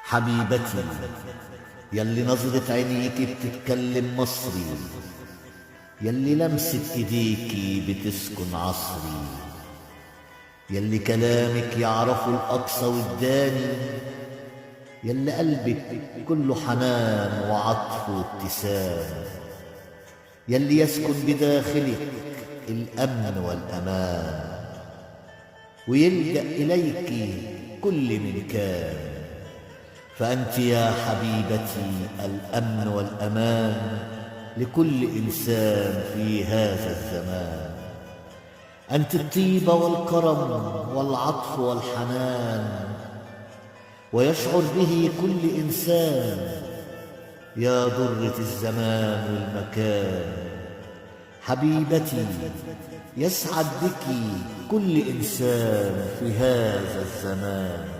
حبيبتي يلي نظرة عينيكي بتتكلم مصري، يلي لمسة ايديكي بتسكن عصري، يلي كلامك يعرفه الأقصى والداني، يلي قلبك كله حنان وعطف وابتسام، يلي يسكن بداخلك الأمن والأمان، ويلجأ إليك كل من كان. فأنت يا حبيبتي الأمن والأمان لكل إنسان في هذا الزمان. أنت الطيبة والكرم والعطف والحنان، ويشعر به كل إنسان يا ضرة الزمان والمكان. حبيبتي يسعد بك كل إنسان في هذا الزمان.